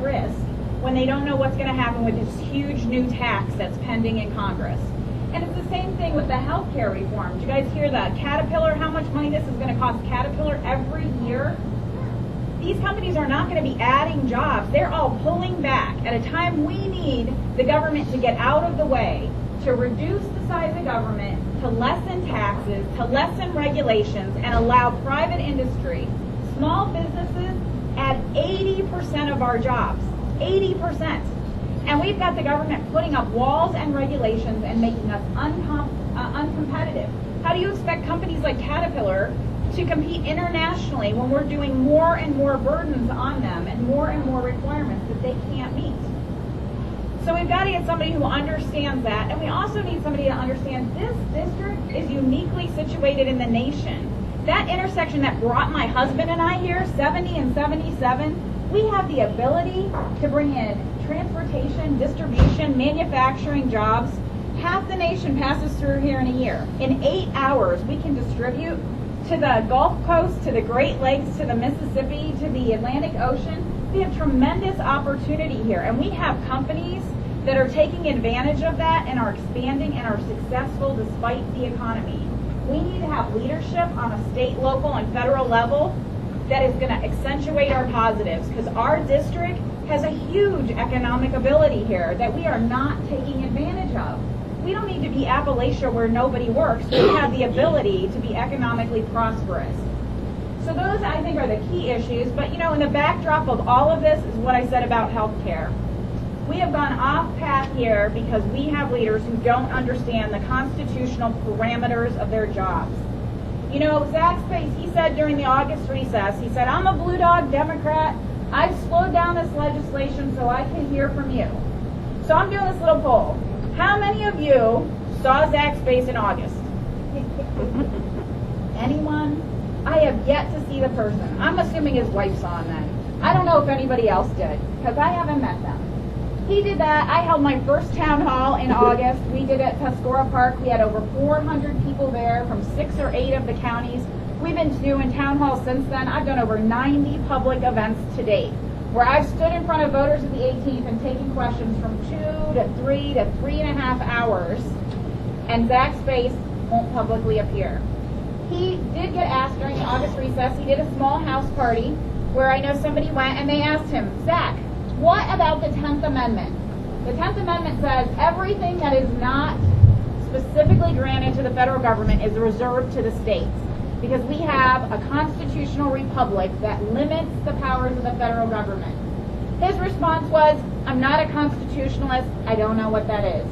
risk when they don't know what's going to happen with this huge new tax that's pending in Congress. And it's the same thing with the healthcare reform. Did you guys hear the Caterpillar, how much money this is going to cost Caterpillar every year? These companies are not going to be adding jobs. They're all pulling back at a time we need the government to get out of the way, to reduce the size of government, to lessen taxes, to lessen regulations, and allow private industry, small businesses, add 80% of our jobs. 80%. And we've got the government putting up walls and regulations and making us uncompetitive. How do you expect companies like Caterpillar to compete internationally when we're doing more and more burdens on them and more requirements that they can't meet? So we've got to get somebody who understands that, and we also need somebody to understand this district is uniquely situated in the nation. That intersection that brought my husband and I here, 70 and 77, we have the ability to bring in transportation, distribution, manufacturing jobs. Half the nation passes through here in a year. In 8 hours, we can distribute to the Gulf Coast, to the Great Lakes, to the Mississippi, to the Atlantic Ocean. We have tremendous opportunity here, and we have companies that are taking advantage of that and are expanding and are successful despite the economy. We need to have leadership on a state, local, and federal level that is going to accentuate our positives, because our district has a huge economic ability here that we are not taking advantage of. We don't need to be Appalachia where nobody works. We have the ability to be economically prosperous. So those, I think, are the key issues. But, you know, in the backdrop of all of this is what I said about health care. We have gone off path here because we have leaders who don't understand the constitutional parameters of their jobs. You know, Zach Space, he said during the August recess, he said, I'm a blue dog Democrat. I've slowed down this legislation so I can hear from you. So I'm doing this little poll. How many of you saw Zach's face in August? Anyone? I have yet to see the person. I'm assuming his wife saw him then. I don't know if anybody else did, because I haven't met them. He did that. I held my first town hall in August. We did it at Tuscarora Park. We had over 400 people there from 6 or 8 of the counties. We've been doing town halls since then. I've done over 90 public events to date, where I've stood in front of voters at the 18th and taken questions from 2 to 3 to 3.5 hours, and Zach's face won't publicly appear. He did get asked during the August recess. He did a small house party where I know somebody went and they asked him, Zach, what about the 10th Amendment? The 10th Amendment says everything that is not specifically granted to the federal government is reserved to the states, because we have a constitutional republic that limits the powers of the federal government. His response was, I'm not a constitutionalist, I don't know what that is.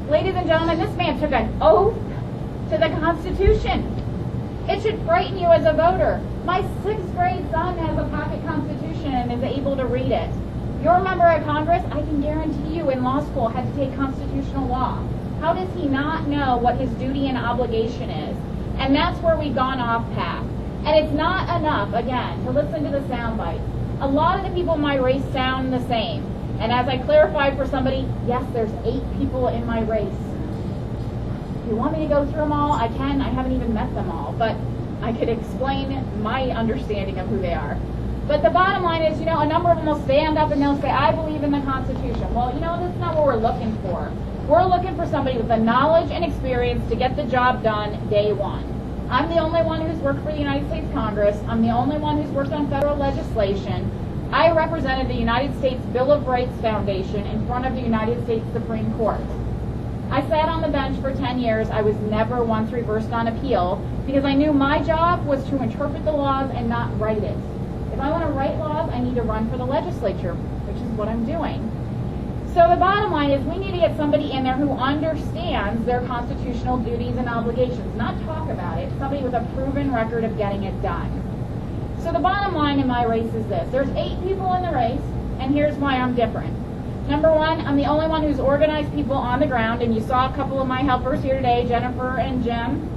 Ladies and gentlemen, this man took an oath to the Constitution. It should frighten you as a voter. My 6th grade son has a pocket Constitution and is able to read it. Your member of Congress, I can guarantee you, in law school had to take constitutional law. How does he not know what his duty and obligation is? And that's where we've gone off path. And it's not enough, again, to listen to the sound bites. A lot of the people in my race sound the same. And as I clarified for somebody, yes, there's 8 people in my race. If you want me to go through them all, I can. I haven't even met them all. But I could explain my understanding of who they are. But the bottom line is, you know, a number of them will stand up and they'll say, I believe in the Constitution. Well, you know, that's not what we're looking for. We're looking for somebody with the knowledge and experience to get the job done day one. I'm the only one who's worked for the United States Congress. I'm the only one who's worked on federal legislation. I represented the United States Bill of Rights Foundation in front of the United States Supreme Court. I sat on the bench for 10 years. I was never once reversed on appeal because I knew my job was to interpret the laws and not write it. If I want to write laws, I need to run for the legislature, which is what I'm doing. So the bottom line is we need to get somebody in there who understands their constitutional duties and obligations, not talk about it, somebody with a proven record of getting it done. So the bottom line in my race is this. There's 8 people in the race, and here's why I'm different. Number one, I'm the only one who's organized people on the ground, and you saw a couple of my helpers here today, Jennifer and Jim.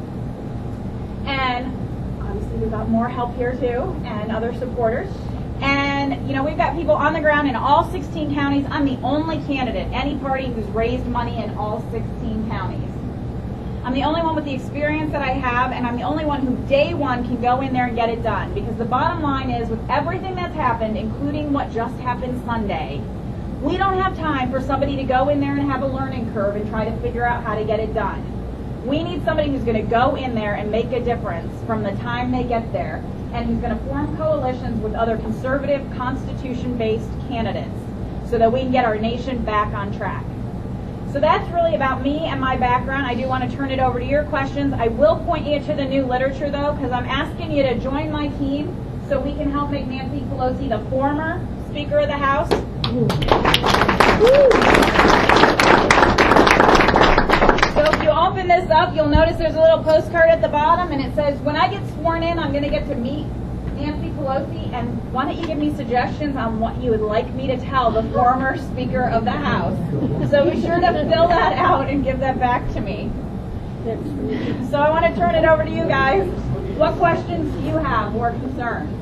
And obviously we've got more help here too, and other supporters. And, you know, we've got people on the ground in all 16 counties. I'm the only candidate, any party who's raised money in all 16 counties. I'm the only one with the experience that I have, and I'm the only one who day one can go in there and get it done. Because the bottom line is, with everything that's happened, including what just happened Sunday, we don't have time for somebody to go in there and have a learning curve and try to figure out how to get it done. We need somebody who's going to go in there and make a difference from the time they get there, and who's going to form coalitions with other conservative, constitution-based candidates so that we can get our nation back on track. So that's really about me and my background. I do want to turn it over to your questions. I will point you to the new literature, though, because I'm asking you to join my team so we can help make Nancy Pelosi the former Speaker of the House. So if you open this up, you'll notice there's a little postcard at the bottom, and it says, when I get sworn in, I'm going to get to meet Nancy Pelosi, and why don't you give me suggestions on what you would like me to tell the former Speaker of the House. So be sure to fill that out and give that back to me. So I want to turn it over to you guys. What questions do you have or concerns?